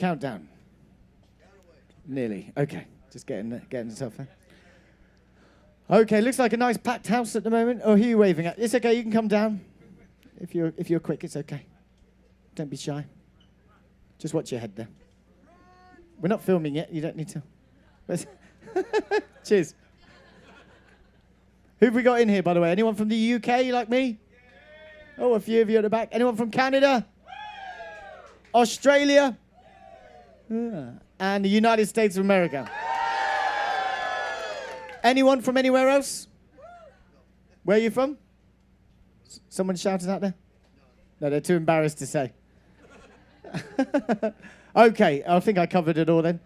Countdown. Nearly. Okay. Just getting yourself there. Okay, looks like a nice packed house at the moment. Oh, who are you waving at? It's okay, you can come down. If you're quick, it's okay. Don't be shy. Just watch your head there. We're not filming yet, you don't need to. Cheers. Who have we got in here, by the way? Anyone from the UK like me? Oh, a few of you at the back. Anyone from Canada? Australia? And the United States of America? Anyone from anywhere else? Where are you from? Someone shouting out there? No, they're too embarrassed to say. Okay, I think I covered it all then.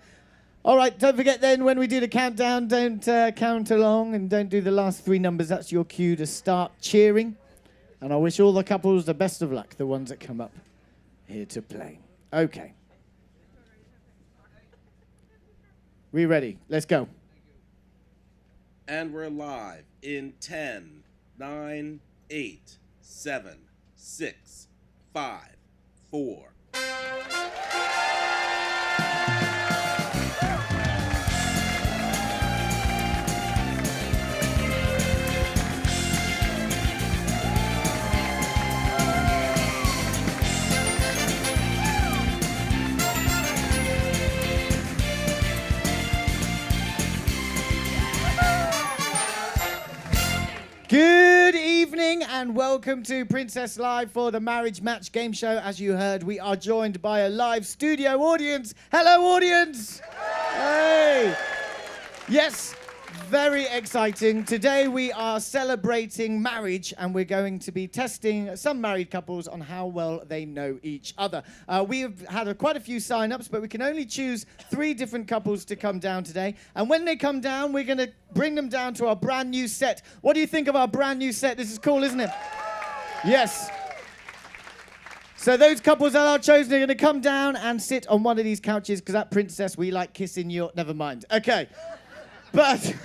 All right, don't forget then, when we do the countdown, don't count along and don't do the last 3 numbers. That's your cue to start cheering. And I wish all the couples the best of luck, the ones that come up here to play. Okay. We ready? Let's go. And we're live in 10, 9, 8, 7, 6, 5, 4. Good evening and welcome to Princess Live for the Marriage Match Game Show. As you heard, we are joined by a live studio audience. Hello, audience. Hey. Yes, very exciting. Today we are celebrating marriage and we're going to be testing some married couples on how well they know each other. We have had quite a few sign-ups, but we can only choose 3 different couples to come down today. And when they come down, we're going to bring them down to our brand new set. What do you think of our brand new set? This is cool, isn't it? Yes. So those couples that are chosen are going to come down and sit on one of these couches because at Princess we like kissing your... Never mind. Okay. But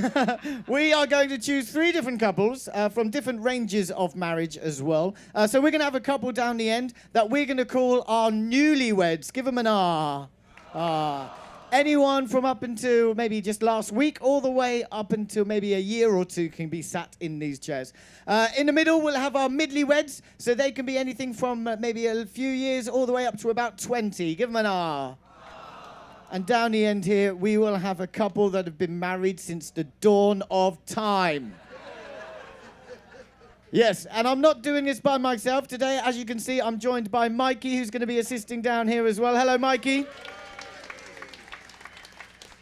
we are going to choose 3 different couples from different ranges of marriage as well. So we're going to have a couple down the end that we're going to call our newlyweds. Give them an R. Ah. Anyone from up until maybe just last week all the way up until maybe a year or 2 can be sat in these chairs. In the middle, we'll have our midlyweds. So they can be anything from maybe a few years all the way up to about 20. Give them an R. And down the end here, we will have a couple that have been married since the dawn of time. Yes, and I'm not doing this by myself today. As you can see, I'm joined by Mikey, who's going to be assisting down here as well. Hello, Mikey.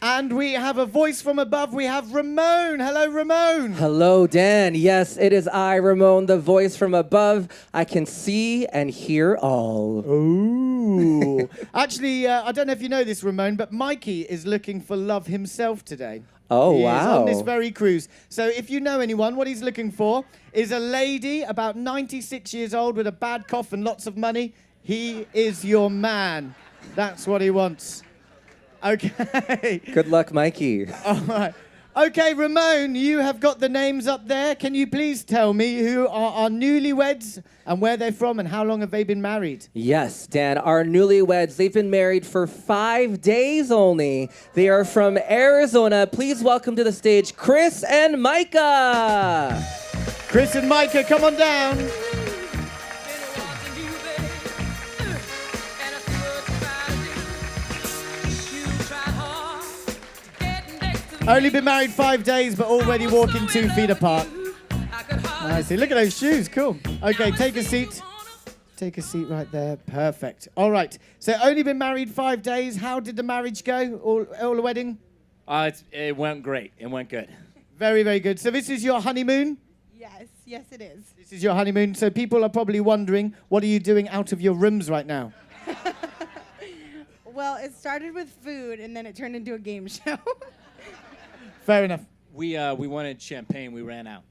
And we have a voice from above. We have Ramon. Hello, Ramon. Hello, Dan. Yes, it is I, Ramon, the voice from above. I can see and hear all. Ooh. Actually, I don't know if you know this, Ramon, but Mikey is looking for love himself today. Oh, He is wow. on this very cruise. So if you know anyone, what he's looking for is a lady about 96 years old with a bad cough and lots of money. He is your man. That's what he wants. Okay. Good luck, Mikey. All right. Okay, Ramon, you have got the names up there. Can you please tell me who are our newlyweds and where they're from and how long have they been married? Yes, Dan, our newlyweds, they've been married for 5 days only. They are from Arizona. Please welcome to the stage Chris and Micah. Chris and Micah, come on down. Only been married 5 days, but already walking 2 feet apart. I see. Look at those shoes. Cool. Okay, take a seat. Take a seat right there. Perfect. All right. So only been married 5 days. How did the marriage go? All the wedding? It went great. It went good. Very, very good. So this is your honeymoon? Yes, it is. This is your honeymoon. So people are probably wondering, what are you doing out of your rooms right now? Well, it started with food, and then it turned into a game show. Fair enough. We wanted champagne. We ran out.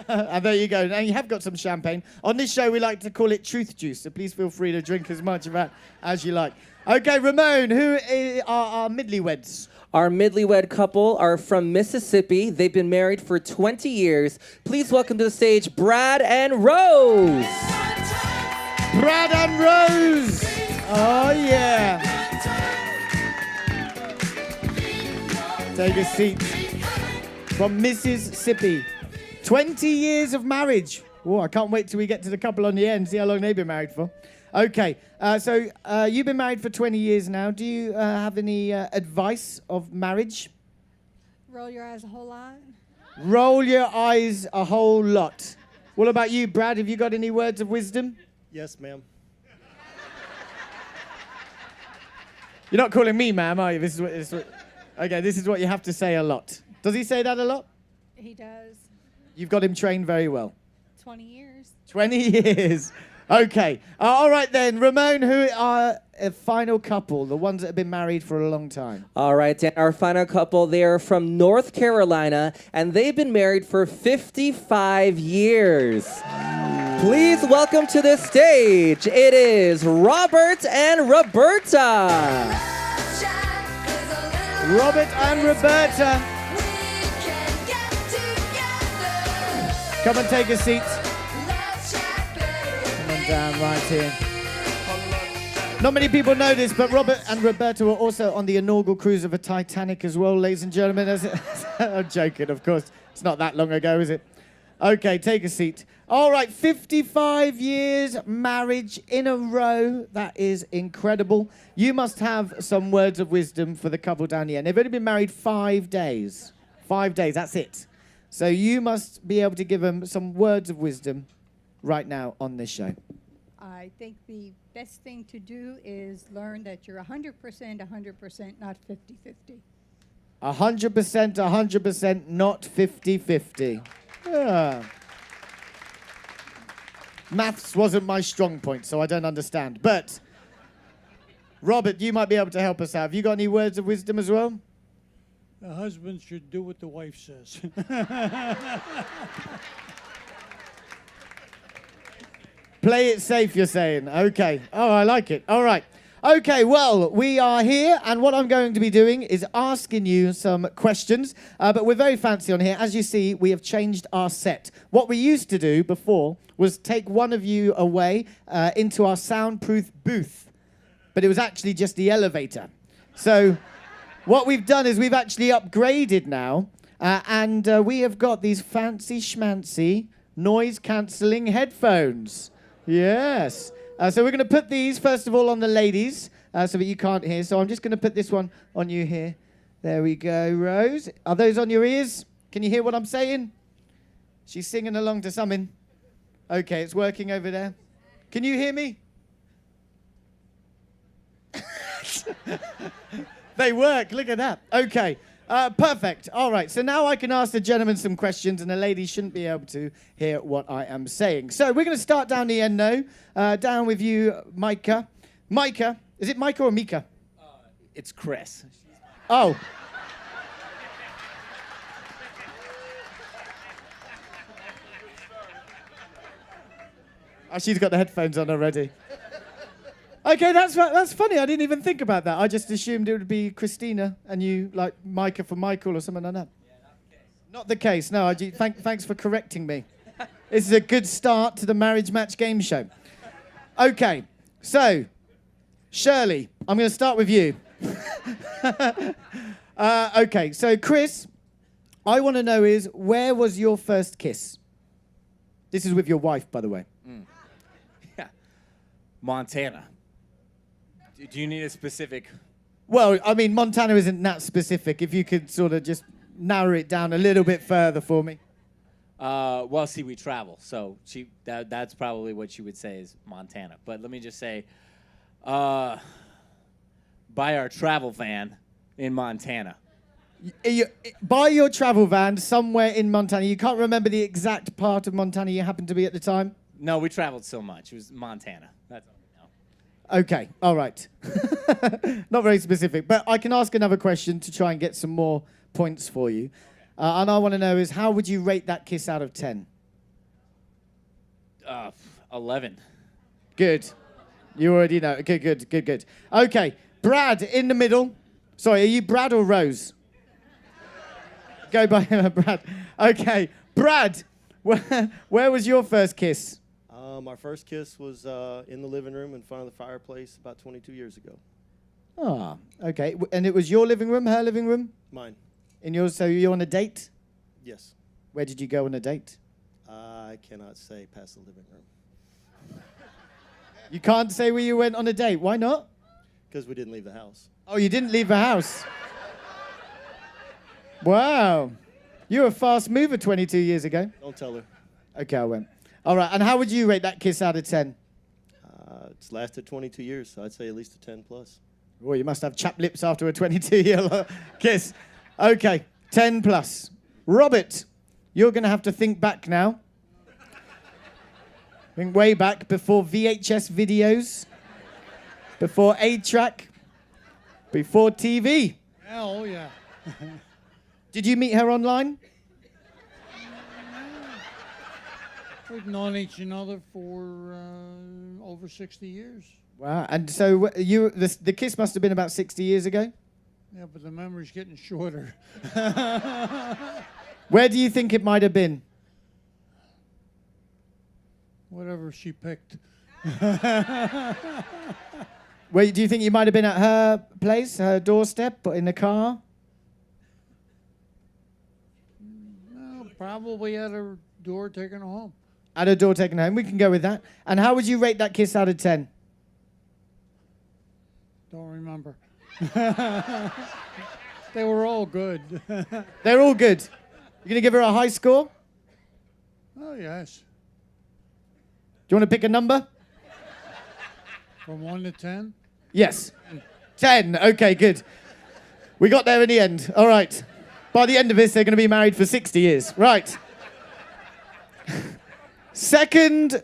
And there you go. Now you have got some champagne. On this show, we like to call it truth juice, so please feel free to drink as much of that as you like. Okay, Ramon, who are our midlyweds? Our midlywed couple are from Mississippi. They've been married for 20 years. Please welcome to the stage Brad and Rose. Brad and Rose. Oh, yeah. Take a seat. From Mississippi. 20 years of marriage. Oh, I can't wait till we get to the couple on the end, see how long they've been married for. Okay, so you've been married for 20 years now. Do you have any advice of marriage? Roll your eyes a whole lot. Roll your eyes a whole lot. What about you, Brad? Have you got any words of wisdom? Yes, ma'am. You're not calling me ma'am, are you? This is what, okay, this is what you have to say a lot. Does he say that a lot? He does. You've got him trained very well. 20 years. 20 years. Okay. All right then. Ramon, who are a final couple, the ones that have been married for a long time? All right, Dan, our final couple, they're from North Carolina, and they've been married for 55 years. Please welcome to the stage, it is Robert and Roberta. Robert and Roberta. Come and take a seat. Come on down right here. Not many people know this, but Robert and Roberta were also on the inaugural cruise of a Titanic as well, ladies and gentlemen. I'm joking, of course. It's not that long ago, is it? Okay, take a seat. All right, 55 years marriage in a row. That is incredible. You must have some words of wisdom for the couple down the end. They've only been married 5 days. 5 days, that's it. So you must be able to give them some words of wisdom right now on this show. I think the best thing to do is learn that you're 100%, 100%, not 50-50. 100%, 100%, not 50-50. Yeah. Maths wasn't my strong point, so I don't understand. But, Robert, you might be able to help us out. Have you got any words of wisdom as well? The husband should do what the wife says. Play it safe, you're saying. Okay. Oh, I like it. All right. Okay, well, we are here, and what I'm going to be doing is asking you some questions, but we're very fancy on here. As you see, we have changed our set. What we used to do before was take one of you away into our soundproof booth, but it was actually just the elevator. So what we've done is we've actually upgraded now, and we have got these fancy schmancy noise-cancelling headphones. Yes. So we're going to put these, first of all, on the ladies, so that you can't hear. So I'm just going to put this one on you here. There we go, Rose. Are those on your ears? Can you hear what I'm saying? She's singing along to something. Okay, it's working over there. Can you hear me? They work. Look at that. Okay. Perfect. All right. So now I can ask the gentlemen some questions, and the ladies shouldn't be able to hear what I am saying. So we're going to start down the end now. Down with you, Micah. Micah. Is it Micah or Mika? It's Chris. Oh. Oh, she's got the headphones on already. Okay, that's funny. I didn't even think about that. I just assumed it would be Christina and you, like Micah for Michael or something like that. Yeah, not the case. Not the case. No, thanks for correcting me. This is a good start to the Marriage Match game show. Okay, so, Shirley, I'm going to start with you. Okay, so Chris, I want to know is, where was your first kiss? This is with your wife, by the way. Yeah. Montana. Do you need a specific? Well, I mean, Montana isn't that specific. If you could sort of just narrow it down a little bit further for me. Well, see, we travel, so that's probably what she would say is Montana. But let me just say, by our travel van in Montana. By your travel van somewhere in Montana. You can't remember the exact part of Montana you happened to be at the time? No, we traveled so much. It was Montana. That's all we know. Okay, all right. Not very specific, but I can ask another question to try and get some more points for you. And I want to know is, how would you rate that kiss out of 10? 11. Good. You already know. Okay, good. Okay, Brad in the middle. Sorry, are you Brad or Rose? Go by Brad. Okay, Brad, where was your first kiss? My first kiss was in the living room in front of the fireplace about 22 years ago. Ah, okay. And it was your living room, her living room? Mine. In yours, so you're on a date? Yes. Where did you go on a date? I cannot say past the living room You can't say where you went on a date. Why not? because we didn't leave the house. Oh, you didn't leave the house. Wow. You were a fast mover 22 years ago. Don't tell her. Okay, I went. All right, and how would you rate that kiss out of 10? It's lasted 22 years, so I'd say at least a 10 plus. Well, you must have chapped lips after a 22-year kiss. Okay, 10 plus. Robert, you're going to have to think back now. Think way back before VHS videos, before 8-track, before TV. Oh, yeah. Did you meet her online? We've known each other for over 60 years. Wow, and so the kiss must have been about 60 years ago? Yeah, but the memory's getting shorter. Where do you think it might have been? Whatever she picked. Where do you think you might have been at her place, her doorstep, or in the car? Well, probably at her door taking her home. At her door taken home. We can go with that. And how would you rate that kiss out of 10? Don't remember. They were all good. They're all good. You're going to give her a high score? Oh, yes. Do you want to pick a number? From 1 to 10? Yes. 10. Okay, good. We got there in the end. All right. By the end of this, they're going to be married for 60 years. Right. Second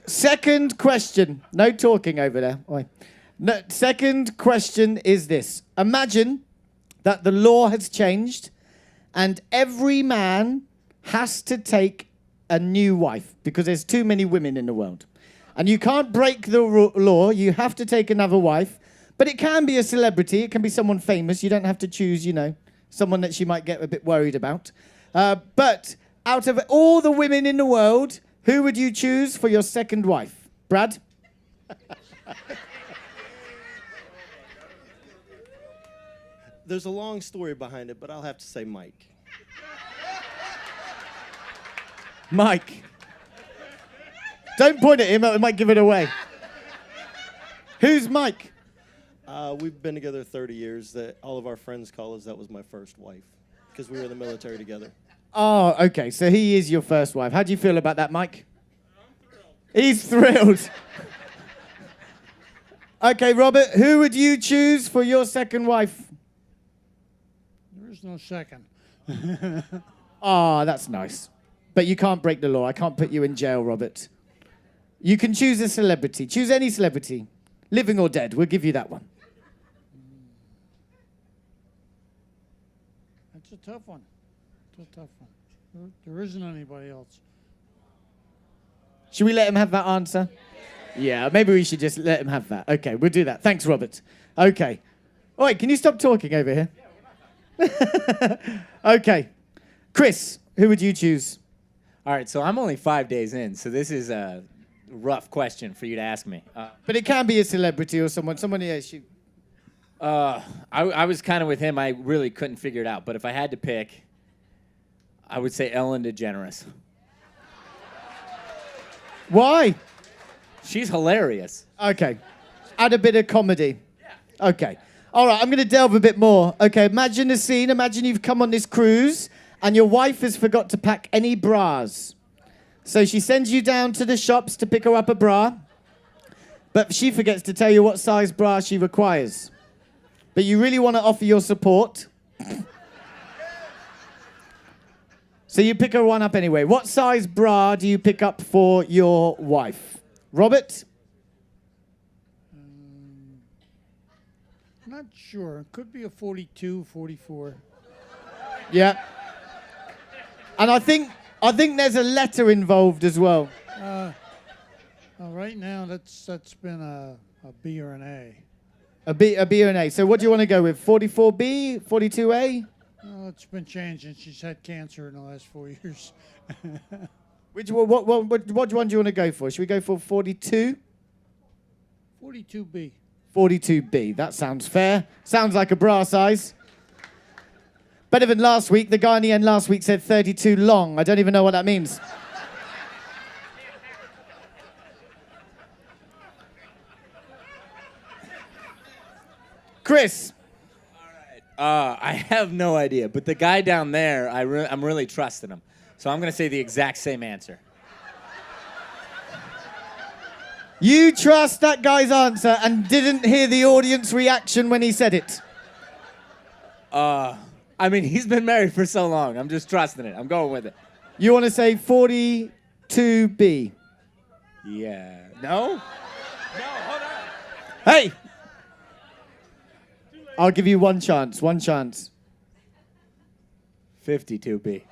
question. No talking over there. Oi. No, second question is this. Imagine that the law has changed and every man has to take a new wife because there's too many women in the world. And you can't break the law. You have to take another wife. But it can be a celebrity. It can be someone famous. You don't have to choose, someone that she might get a bit worried about. But out of all the women in the world, who would you choose for your second wife? Brad? There's a long story behind it, but I'll have to say Mike. Mike. Don't point at him. It might give it away. Who's Mike? We've been together 30 years. That all of our friends call us that was my first wife because we were in the military together. Oh, okay. So he is your first wife. How do you feel about that, Mike? He's thrilled. Okay, Robert, who would you choose for your second wife? There is no second. Ah, that's nice. But you can't break the law. I can't put you in jail, Robert. You can choose a celebrity. Choose any celebrity. Living or dead. We'll give you that one. That's a tough one. It's a tough one. There isn't anybody else. Should we let him have that answer? Yeah, maybe we should just let him have that. Okay, we'll do that. Thanks, Robert. Okay. All right, can you stop talking over here? Okay. Chris, who would you choose? All right, so I'm only 5 days in, so this is a rough question for you to ask me. But it can be a celebrity or someone else. I was kind of with him. I really couldn't figure it out. But if I had to pick, I would say Ellen DeGeneres. Why? She's hilarious. Okay. Add a bit of comedy. Yeah. Okay. All right, I'm going to delve a bit more. Okay, imagine the scene. Imagine you've come on this cruise and your wife has forgot to pack any bras. So she sends you down to the shops to pick her up a bra, but she forgets to tell you what size bra she requires. But you really want to offer your support. So you pick her one up anyway. What size bra do you pick up for your wife? Robert? Not sure. It could be a 42, 44. Yeah. And I think there's a letter involved as well. Right now, that's been a B or an A. A B or an A. So what do you want to go with? 44B? 42A? Oh, it's been changing. She's had cancer in the last 4 years. Which one do you want to go for? Should we go for 42? 42B. 42B. That sounds fair. Sounds like a bra size. Better than last week. The guy in the end last week said 32 long. I don't even know what that means. Chris. I have no idea, but the guy down there, I'm really trusting him. So I'm going to say the exact same answer. You trust that guy's answer and didn't hear the audience reaction when he said it. I mean, he's been married for so long. I'm just trusting it. I'm going with it. You want to say 42B? Yeah. No? Hey! I'll give you one chance. 52B.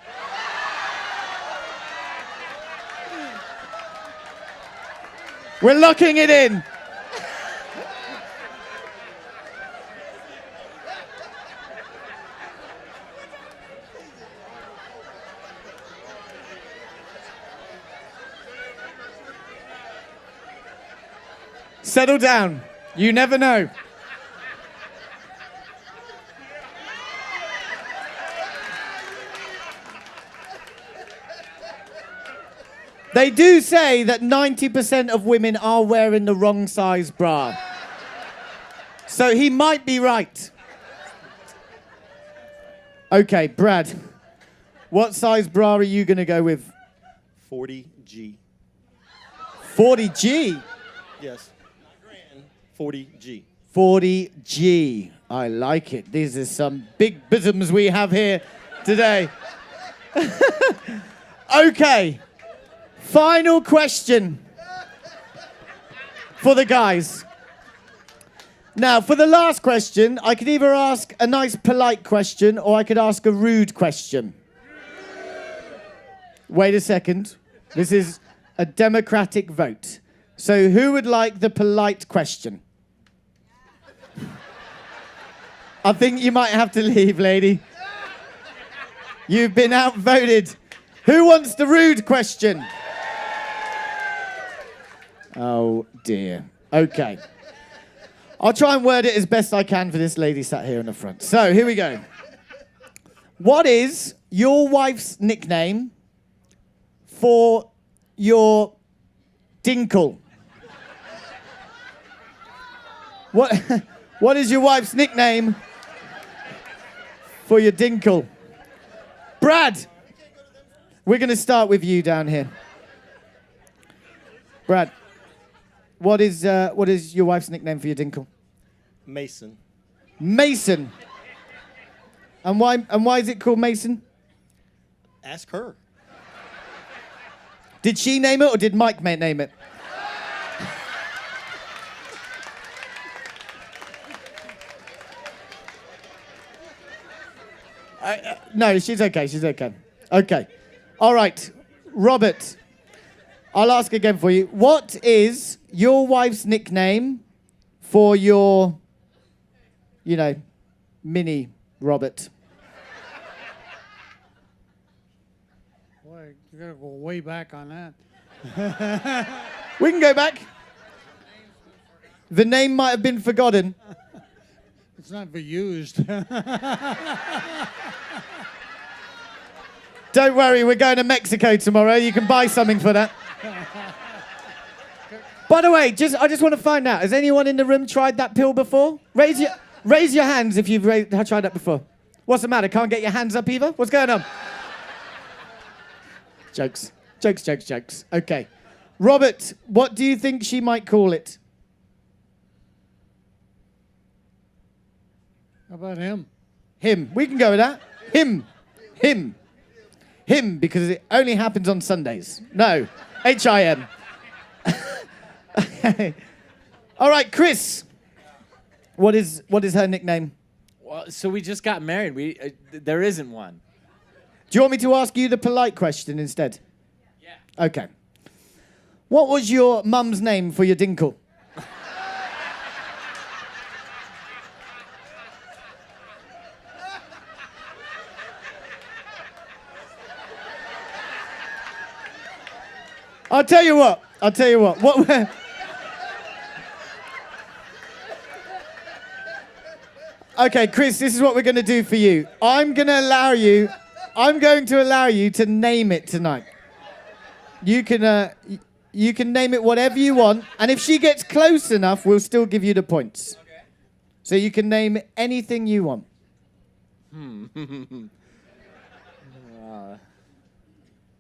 We're locking it in. Settle down. You never know. They do say that 90% of women are wearing the wrong size bra. So he might be right. Okay, Brad. What size bra are you going to go with? 40G. 40G? Yes. 40G. 40G. I like it. These are some big bosoms we have here today. Okay. Final question for the guys. Now, for the last question, I could either ask a nice, polite question or I could ask a rude question. Wait a second. This is a democratic vote. So who would like the polite question? I think you might have to leave, lady. You've been outvoted. Who wants the rude question? Oh, dear. Okay. I'll try and word it as best I can for this lady sat here in the front. So, here we go. What is your wife's nickname for your dinkle? What is your wife's nickname for your dinkle? Brad, we're going to start with you down here. Brad, what is your wife's nickname for your dinkle? Mason. Mason. And why is it called Mason? Ask her. Did she name it or did Mike name it? No, she's okay. She's okay. Okay. All right. Robert, I'll ask again for you. What is your wife's nickname for your, mini Robert? Boy, you gotta go way back on that. We can go back. The name might have been forgotten. It's not for used. Don't worry, we're going to Mexico tomorrow. You can buy something for that. By the way, I just want to find out, has anyone in the room tried that pill before? Raise your hands if you've tried that before. What's the matter? Can't get your hands up either? What's going on? Jokes. Okay. Robert, what do you think she might call it? How about him? Him. We can go with that. Him, because it only happens on Sundays. No. H-I-M. Okay. All right, Chris. What is her nickname? Well, so we just got married. There isn't one. Do you want me to ask you the polite question instead? Yeah. Okay. What was your mum's name for your dinkle? I'll tell you what. Okay, Chris, this is what we're going to do for you. I'm going to allow you to name it tonight. You can name it whatever you want, and if she gets close enough, we'll still give you the points. Okay. So you can name anything you want.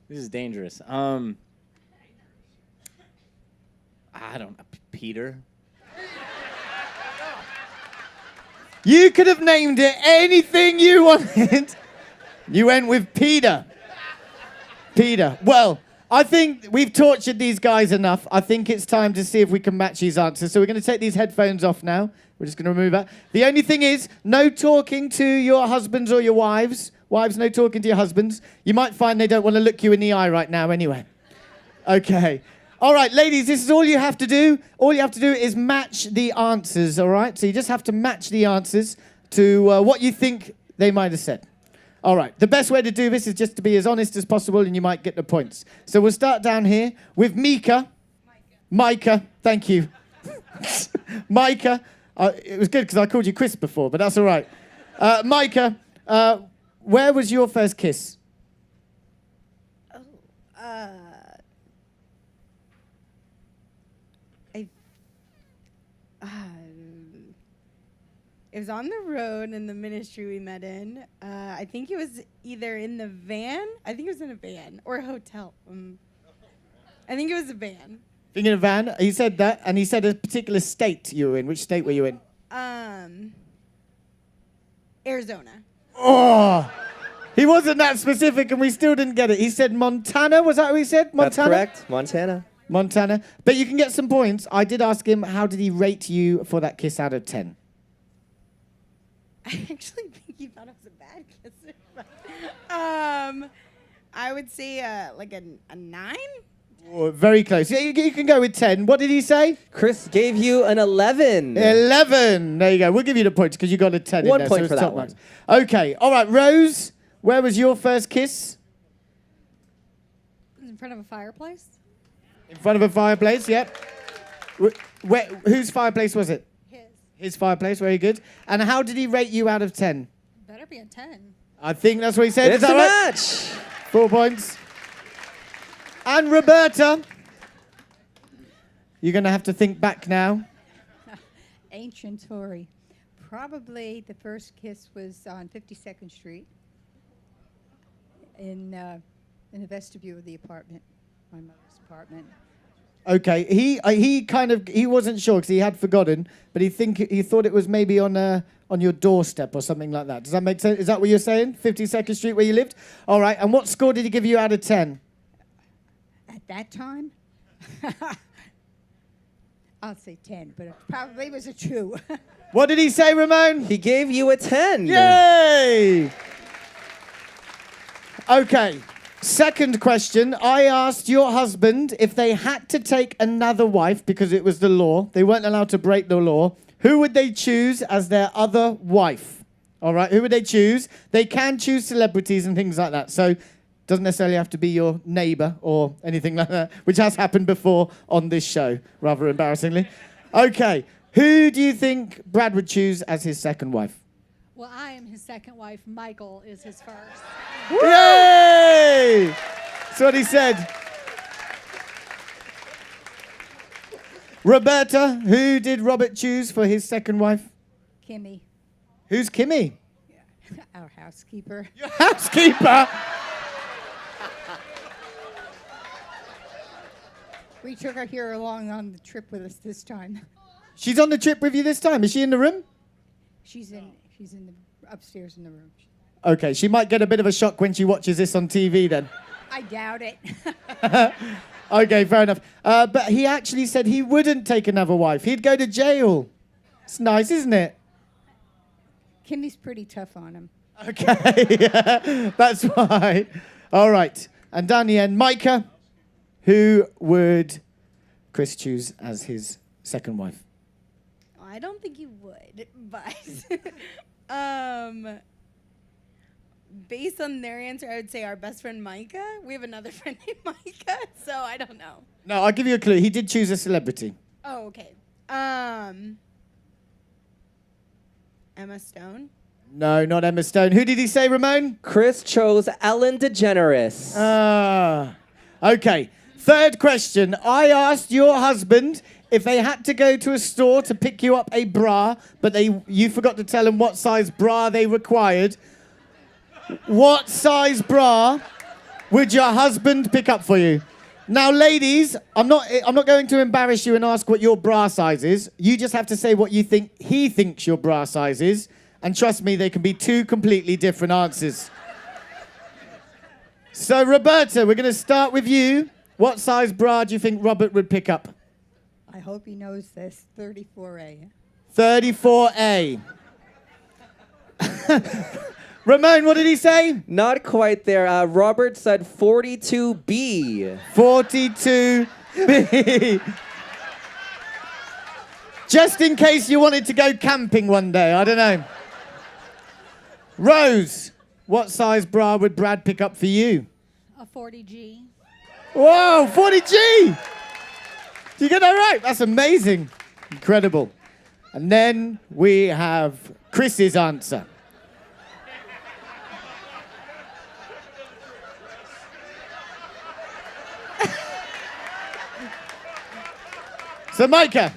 This is dangerous. I don't know. Peter. You could have named it anything you wanted. You went with Peter. Peter. Well, I think we've tortured these guys enough. I think it's time to see if we can match these answers. So we're going to take these headphones off now. We're just going to remove that. The only thing is, no talking to your husbands or your wives. Wives, no talking to your husbands. You might find they don't want to look you in the eye right now anyway. Okay. All right, ladies, this is all you have to do. All you have to do is match the answers, all right? So you just have to match the answers to what you think they might have said. All right, the best way to do this is just to be as honest as possible, and you might get the points. So we'll start down here with Micah. Micah, thank you. Micah, it was good because I called you Chris before, but that's all right. Micah, where was your first kiss? It was on the road in the ministry we met in. I think it was either in the van. I think it was in a van or a hotel. I think it was a van. Thinking of van? He said that, and he said a particular state you were in. Which state were you in? Arizona. Oh, he wasn't that specific, and we still didn't get it. He said Montana. Was that what he said? Montana? That's correct. Montana. Montana. But you can get some points. I did ask him, how did he rate you for that kiss out of 10? I actually think he thought it was a bad kisser. I would say like a 9. Oh, very close. Yeah, you can go with 10. What did he say? Chris gave you an 11. 11. There you go. We'll give you the points because you got a 10 1 in there. point so for it's that top one. marks. Okay. All right, Rose, where was your first kiss? In front of a fireplace. In front of a fireplace, yep. Whose fireplace was it? His fireplace, very good. And how did he rate you out of 10? Better be a 10. I think that's what he said. It's Is a that right? match. 4 points. And Roberta, you're going to have to think back now. Ancient story. Probably the first kiss was on 52nd Street in the vestibule of the apartment, my mother's apartment. Okay, he wasn't sure because he had forgotten, but he thought it was maybe on your doorstep or something like that. Does that make sense? Is that what you're saying? 52nd Street where you lived? All right. And what score did he give you out of 10? At that time, I'll say 10, but it probably was a 2. What did he say, Ramon? He gave you a 10. Yay! Okay. Second question. I asked your husband if they had to take another wife because it was the law. They weren't allowed to break the law. Who would they choose as their other wife? All right. Who would they choose? They can choose celebrities and things like that. So doesn't necessarily have to be your neighbor or anything like that, which has happened before on this show, rather embarrassingly. Okay. Who do you think Brad would choose as his second wife? Well, I am his second wife. Michael is his first. Yay! That's what he said. Roberta, who did Robert choose for his second wife? Kimmy, Who's Kimmy? our housekeeper. Your housekeeper. We took her here along on the trip with us this time. She's on the trip with you this time. Is she in the room? She's in the upstairs in the room. Okay, she might get a bit of a shock when she watches this on TV then. I doubt it. Okay, fair enough. But he actually said he wouldn't take another wife. He'd go to jail. It's nice, isn't it? Kimmy's pretty tough on him. Okay, that's why. All right, and down the end, Micah, who would Chris choose as his second wife? I don't think you would, but based on their answer, I would say our best friend Micah. We have another friend named Micah, so I don't know. No, I'll give you a clue. He did choose a celebrity. Oh, okay. Emma Stone. No, not Emma Stone. Who did he say, Ramon? Chris chose Ellen DeGeneres. Okay. Third question. I asked your husband if they had to go to a store to pick you up a bra, but you forgot to tell them what size bra they required. What size bra would your husband pick up for you? Now, ladies, I'm not going to embarrass you and ask what your bra size is. You just have to say what you think he thinks your bra size is. And trust me, they can be two completely different answers. So, Roberta, we're going to start with you. What size bra do you think Robert would pick up? I hope he knows this. 34A. 34A. Ramon, what did he say? Not quite there. Robert said 42B. 42B. Just in case you wanted to go camping one day, I don't know. Rose, what size bra would Brad pick up for you? A 40G. Whoa, 40G! Did you get that right? That's amazing. Incredible. And then we have Chris's answer. So, Micah,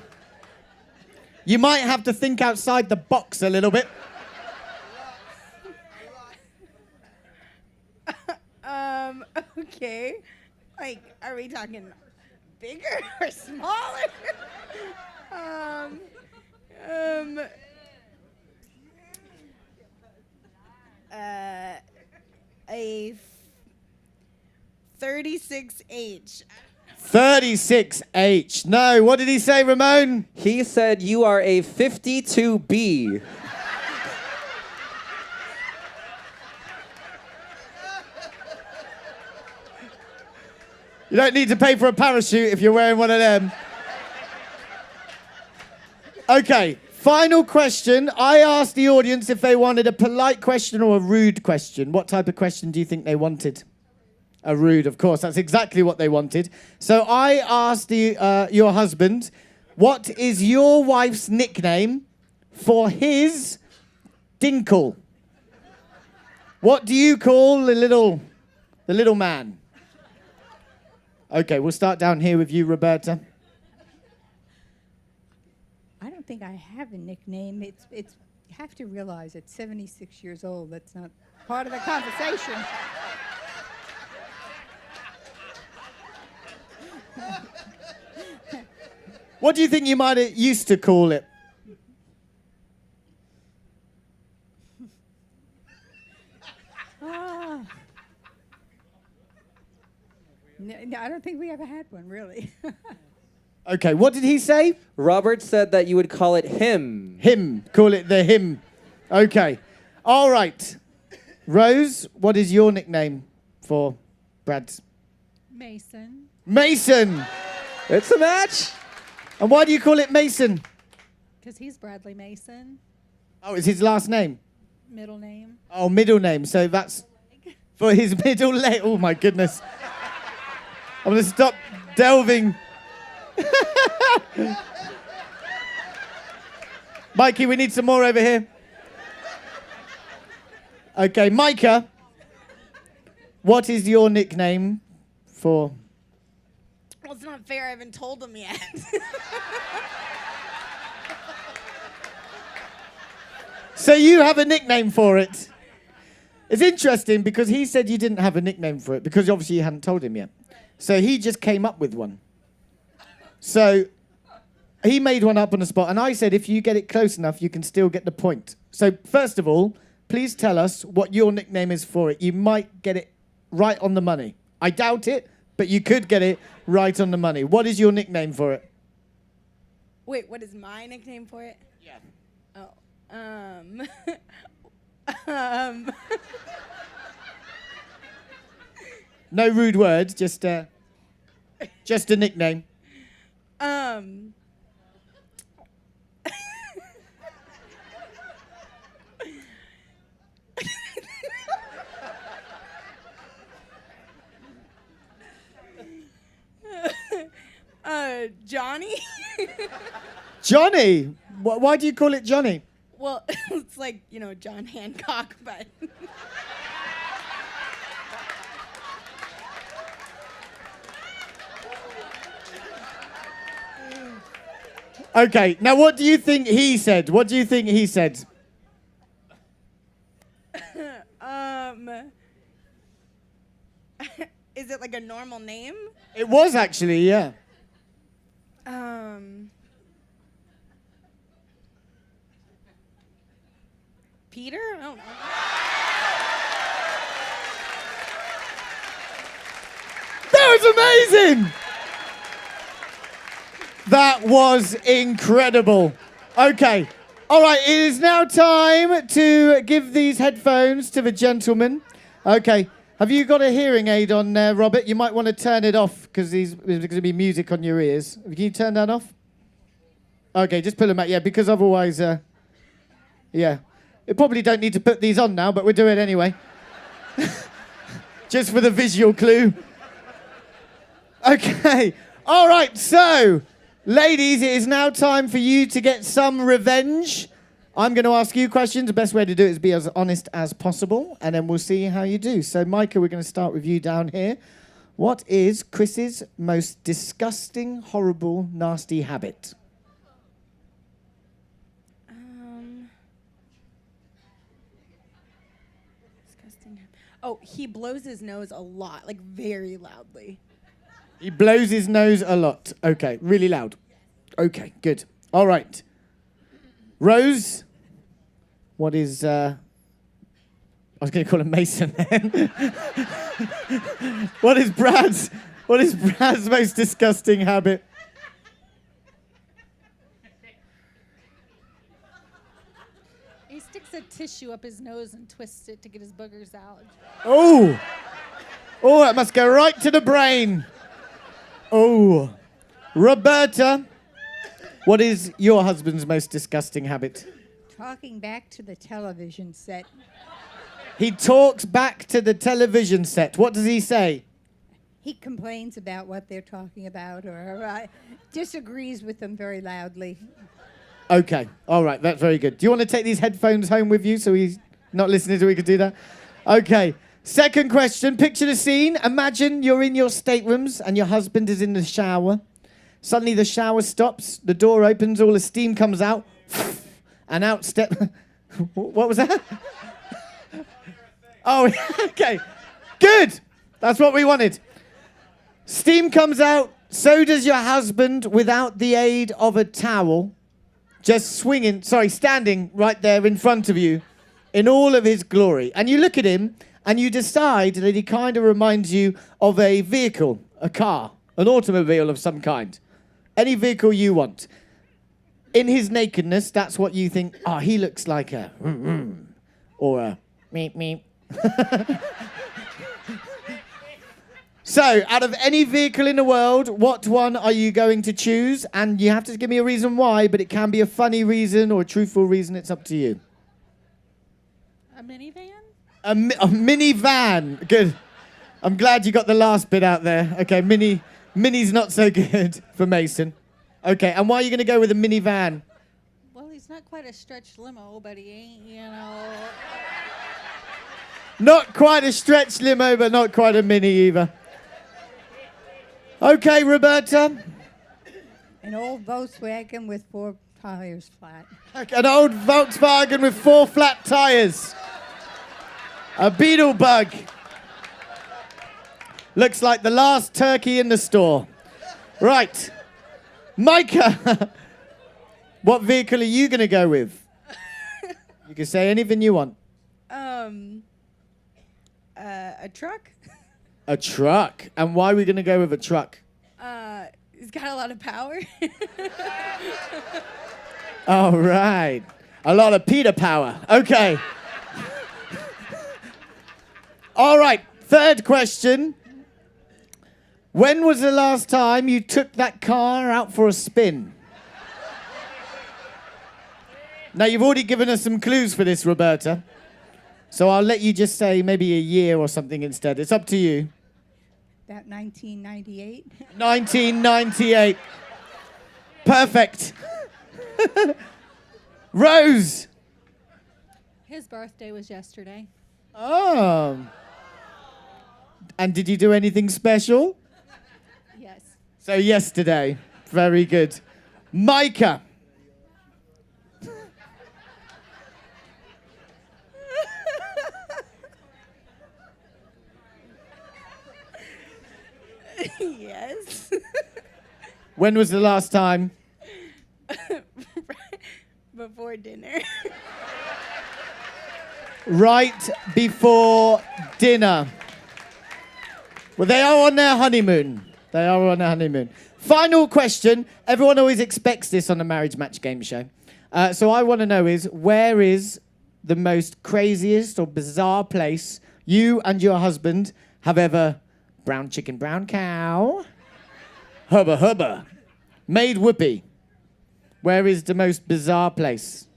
you might have to think outside the box a little bit. Okay. Like, are we talking bigger or smaller? A 36H. 36H. No, what did he say, Ramon? He said you are a 52B. You don't need to pay for a parachute if you're wearing one of them. Okay, final question. I asked the audience if they wanted a polite question or a rude question. What type of question do you think they wanted? A rude, of course. That's exactly what they wanted. So I asked your husband, what is your wife's nickname for his dinkle? What do you call the little man? Okay, we'll start down here with you, Roberta. I don't think I have a nickname. It's you have to realize at 76 years old, that's not part of the conversation. What do you think you might have used to call it? No, I don't think we ever had one, really. Okay, what did he say? Robert said that you would call it him. Him. Call it the him. Okay. All right. Rose, what is your nickname for Brad's? Mason. Mason. It's a match. And why do you call it Mason? Because he's Bradley Mason. Oh, it's his last name. Middle name. Oh, middle name. So that's for his middle name. Oh, my goodness. I'm going to stop delving. Mikey, we need some more over here. Okay, Micah, what is your nickname for? Well, it's not fair. I haven't told him yet. So you have a nickname for it. It's interesting because he said you didn't have a nickname for it because obviously you hadn't told him yet. So he just came up with one. So he made one up on the spot, and I said if you get it close enough, you can still get the point. So first of all, please tell us what your nickname is for it. You might get it right on the money. I doubt it, but you could get it right on the money. What is your nickname for it? Wait, what is my nickname for it? Yeah. Oh. No rude words, just a nickname. Johnny? Johnny. Why do you call it Johnny? Well, looks like, John Hancock, but Okay, now what do you think he said? What do you think he said? is it like a normal name? It was actually, yeah. Peter? I don't know. That was amazing! That was incredible. Okay. All right, it is now time to give these headphones to the gentleman. Okay. Have you got a hearing aid on there, Robert? You might want to turn it off because there's going to be music on your ears. Can you turn that off? Okay, just pull them out. Yeah, because otherwise, yeah. You probably don't need to put these on now, but we'll do it anyway. Just for the visual clue. Okay. All right, so... Ladies, it is now time for you to get some revenge. I'm going to ask you questions. The best way to do it is be as honest as possible, and then we'll see how you do. So, Micah, we're going to start with you down here. What is Chris's most disgusting, horrible, nasty habit? Disgusting. Oh, he blows his nose a lot, like very loudly. He blows his nose a lot. Okay, really loud. Okay, good. All right. Rose, what is... I was going to call him Mason then. What is Brad's most disgusting habit? He sticks a tissue up his nose and twists it to get his boogers out. Oh, that must go right to the brain. Oh, Roberta, what is your husband's most disgusting habit? Talking back to the television set. He talks back to the television set. What does he say? He complains about what they're talking about or disagrees with them very loudly. Okay, all right, that's very good. Do you want to take these headphones home with you so he's not listening so we can do that? Okay. Second question, picture the scene. Imagine you're in your staterooms and your husband is in the shower. Suddenly the shower stops, the door opens, all the steam comes out, and out step... What was that? Oh, okay. Good. That's what we wanted. Steam comes out, so does your husband without the aid of a towel, just standing right there in front of you in all of his glory. And you look at him, and you decide that he kind of reminds you of a vehicle, a car, an automobile of some kind. Any vehicle you want. In his nakedness, that's what you think, he looks like a or a meep meep. So, out of any vehicle in the world, what one are you going to choose? And you have to give me a reason why, but it can be a funny reason or a truthful reason. It's up to you. A minivan? A minivan. Good. I'm glad you got the last bit out there. Okay, mini's not so good for Mason. Okay, and why are you going to go with a minivan? Well, he's not quite a stretch limo, but he ain't, Not quite a stretch limo, but not quite a mini either. Okay, Roberta. An old Volkswagen with 4 tires flat. Okay, an old Volkswagen with 4 flat tires. A beetle bug. Looks like the last turkey in the store. Right. Micah, what vehicle are you going to go with? You can say anything you want. A truck? A truck? And why are we going to go with a truck? It's got a lot of power. All right. A lot of Peter power. Okay. All right. Third question. When was the last time you took that car out for a spin? Now, you've already given us some clues for this, Roberta. So I'll let you just say maybe a year or something instead. It's up to you. About 1998. 1998. Perfect. Rose, His birthday was yesterday. Oh. And did you do anything special? Yes. So yesterday. Very good. Micah. Yes. When was the last time? Before dinner. Right before dinner. Well, they are on their honeymoon. They are on their honeymoon. Final question. Everyone always expects this on a marriage match game show. So I want to know is, where is the most craziest or bizarre place you and your husband have ever brown chicken, brown cow, hubba hubba, made whoopee? Where is the most bizarre place?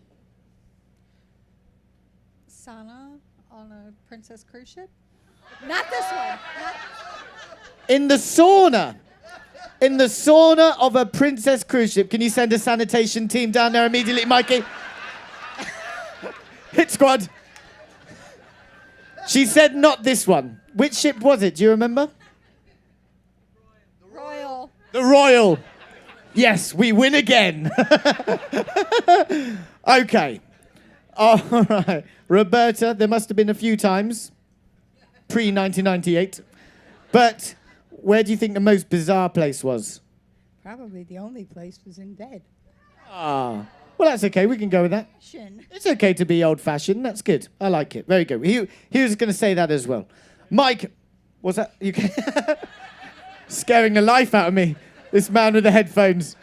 Sauna on a Princess cruise ship? Not this one. In the sauna. In the sauna of a Princess cruise ship. Can you send a sanitation team down there immediately, Mikey? Hit squad. She said not this one. Which ship was it? Do you remember? Royal. The Royal. Yes, we win again. Okay. All right. Roberta, there must have been a few times pre-1998. But where do you think the most bizarre place was? Probably the only place was in bed. Ah. Well, that's okay. We can go with that. It's okay to be old-fashioned. That's good. I like it. Very good. He was going to say that as well. Mike, what's that? You can scaring the life out of me. This man with the headphones.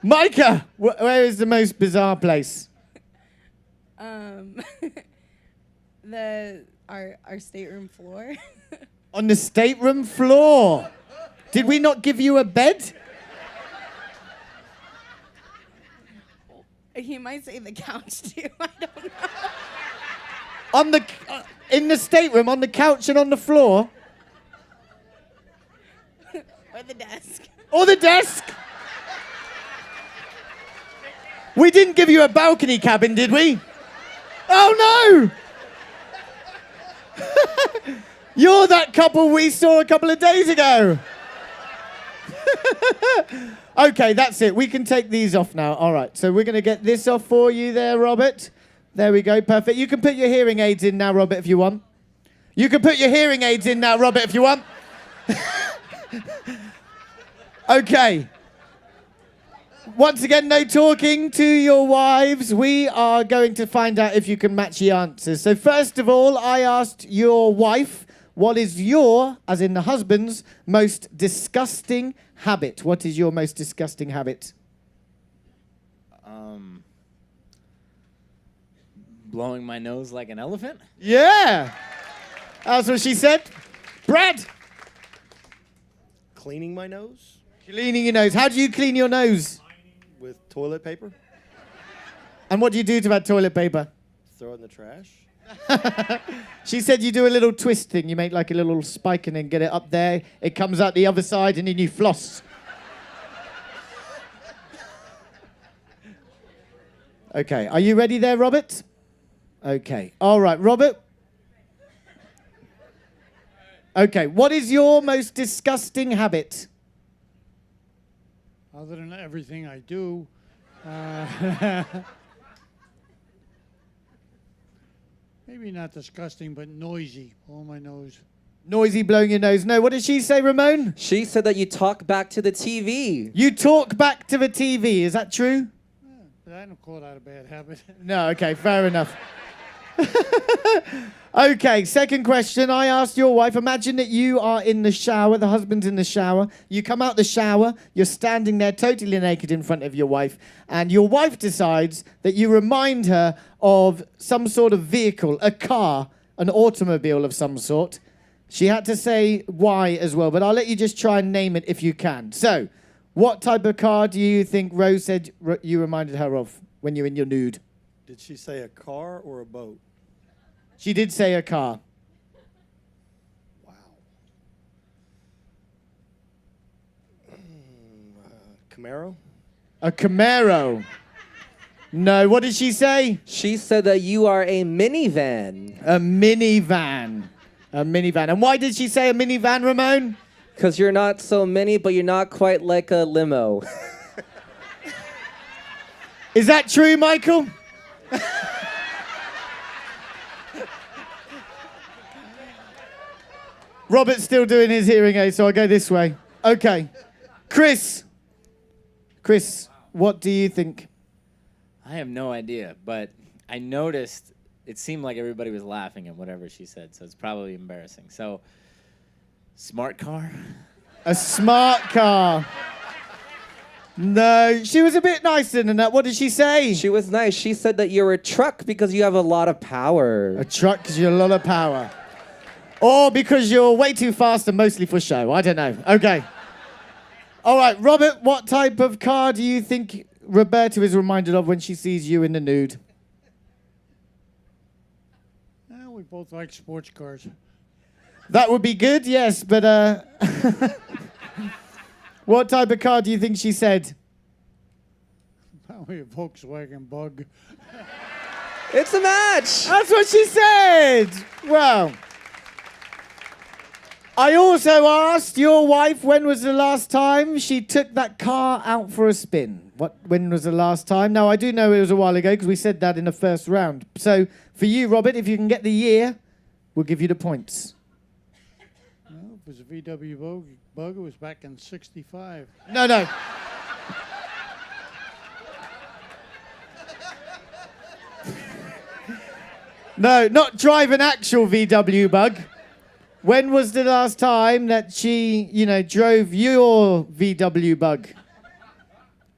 Micah, where is the most bizarre place? Our stateroom floor. On the stateroom floor. Did we not give you a bed? He might say the couch too. I don't know. On the in the stateroom, on the couch and on the floor, Or the desk. or the desk. We didn't give you a balcony cabin, did we? Oh no! You're that couple we saw a couple of days ago. Okay, that's it. We can take these off now. All right, so we're going to get this off for you there, Robert. There we go, perfect. You can put your hearing aids in now, Robert, if you want. You can put your hearing aids in now, Robert, if you want. Okay. Once again, no talking to your wives. We are going to find out if you can match the answers. So first of all, I asked your wife, what is your, as in the husband's, most disgusting habit? What is your most disgusting habit? Blowing my nose like an elephant? Yeah. That's what she said. Brad. Cleaning my nose Cleaning your nose. How do you clean your nose? with toilet paper. And what do you do to that toilet paper? Throw it in the trash. She said you do a little twist thing. You make like a little spike and then get it up there. It comes out the other side and then you floss. Okay. Are you ready there, Robert? Okay. All right, Robert. Okay. What is your most disgusting habit? Other than everything I do, maybe not disgusting, but noisy. Blow my nose. Noisy blowing your nose. No. What did she say, Ramon? She said that you talk back to the TV. You talk back to the TV. Is that true? But I don't call that a bad habit. No, okay, fair enough. Okay, second question. I asked your wife, imagine that you are in the shower, the husband's in the shower. You come out the shower, you're standing there totally naked in front of your wife, and your wife decides that you remind her of some sort of vehicle, a car, an automobile of some sort. She had to say why as well, but I'll let you just try and name it if you can. So, what type of car do you think Rose said you reminded her of when you're in your nude? Did she say a car or a boat? She did say a car. Wow. Camaro? A Camaro. No. What did she say? She said that you are a minivan. A minivan. A minivan. And why did she say a minivan, Ramon? Because you're not so mini, but you're not quite like a limo. Is that true, Michael? Robert's still doing his hearing aid, so I'll go this way. Okay. Chris. Chris, what do you think? I have no idea, but I noticed it seemed like everybody was laughing at whatever she said, so it's probably embarrassing. So, smart car? A smart car. No, she was a bit nicer than that. What did she say? She was nice. She said that you're a truck because you have a lot of power. A truck because you're a lot of power. Or because you're way too fast and mostly for show. I don't know. Okay. All right, Robert, what type of car do you think Roberta is reminded of when she sees you in the nude? We both like sports cars. That would be good, yes, but what type of car do you think she said? Probably a Volkswagen Bug. It's a match. That's what she said. Well, I also asked your wife when was the last time she took that car out for a spin. When was the last time? Now, I do know it was a while ago because we said that in the first round. So, for you, Robert, if you can get the year, we'll give you the points. Well, it was a VW Bug. It was back in '65. No. No, not drive an actual VW Bug. When was the last time that she, drove your VW Bug?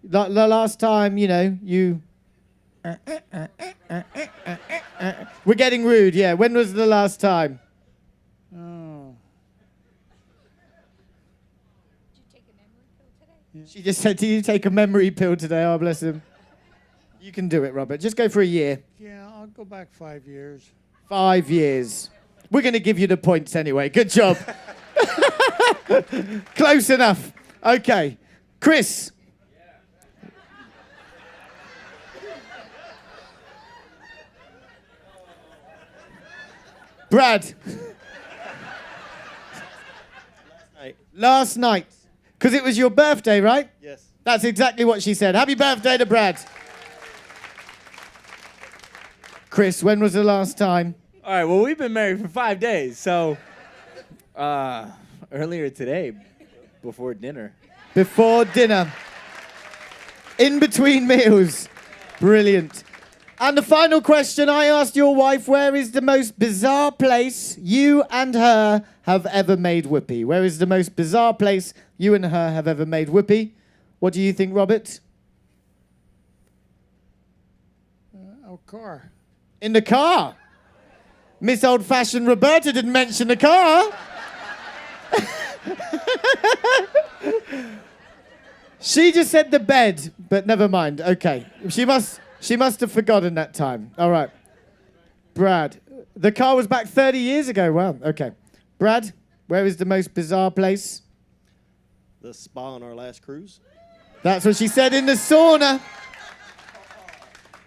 The last time, you... We're getting rude, yeah. When was the last time? Oh. She just said, "Do you take a memory pill today?" Oh, bless him. You can do it, Robert. Just go for a year. Yeah, I'll go back 5 years. 5 years. We're going to give you the points anyway. Good job. Close enough. Okay. Chris. Brad. Last night. Because it was your birthday, right? Yes. That's exactly what she said. Happy birthday to Brad. Chris, when was the last time? All right, well, we've been married for 5 days, so earlier today, before dinner. Before dinner. In between meals. Brilliant. And the final question, I asked your wife, where is the most bizarre place you and her have ever made whoopee? Where is the most bizarre place you and her have ever made whoopee? What do you think, Robert? Our car. In the car. Miss Old-Fashioned Roberta didn't mention the car. She just said the bed, but never mind. Okay. She must have forgotten that time. All right. Brad. The car was back 30 years ago. Wow. Okay. Brad, where is the most bizarre place? The spa on our last cruise. That's what she said, in the sauna.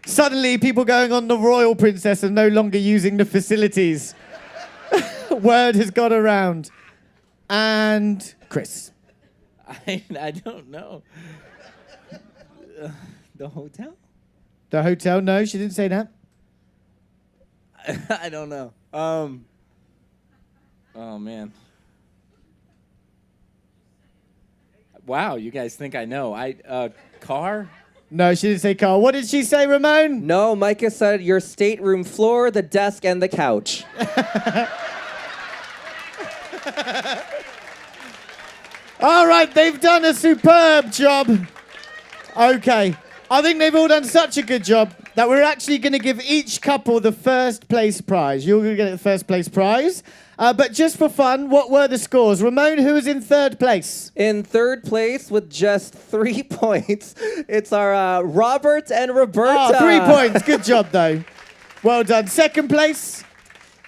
Suddenly, people going on the Royal Princess are no longer using the facilities. Word has got around. And Chris. I don't know. The hotel? The hotel? No, she didn't say that. I don't know. Oh, man. Wow, you guys think I know. Car? No, she didn't say car. What did she say, Ramon? No, Micah said your stateroom floor, the desk, and the couch. All right, they've done a superb job. Okay. I think they've all done such a good job that we're actually going to give each couple the first place prize. You're going to get the first place prize. But just for fun, what were the scores? Ramon, who was in third place? In third place with just 3 points, it's our Robert and Roberta. 3 points. Good job, though. Well done. Second place?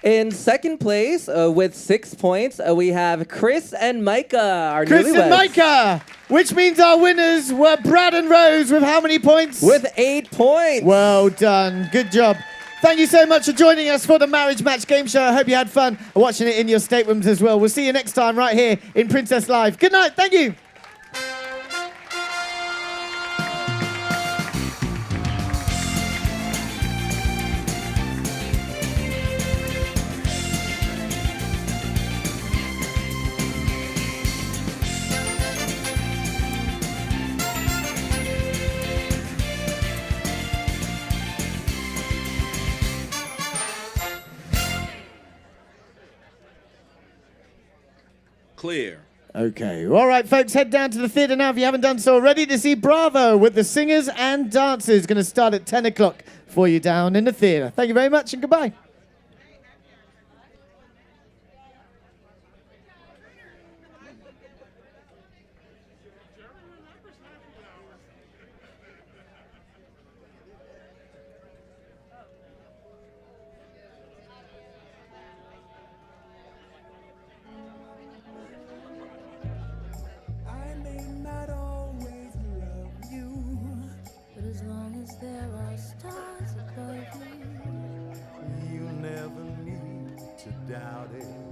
In second place with 6 points, we have Chris and Micah, our Chris newlyweds. and Micah, which means our winners were Brad and Rose with how many points? With 8 points. Well done. Good job. Thank you so much for joining us for the Marriage Match Game Show. I hope you had fun watching it in your staterooms as well. We'll see you next time right here in Princess Live. Good night. Thank you. Clear. Okay. All right, folks, head down to the theatre now if you haven't done so already to see Bravo with the singers and dancers. Going to start at 10 o'clock for you down in the theatre. Thank you very much and goodbye. I may not always love you, but as long as there are stars above you, you'll never need to doubt it.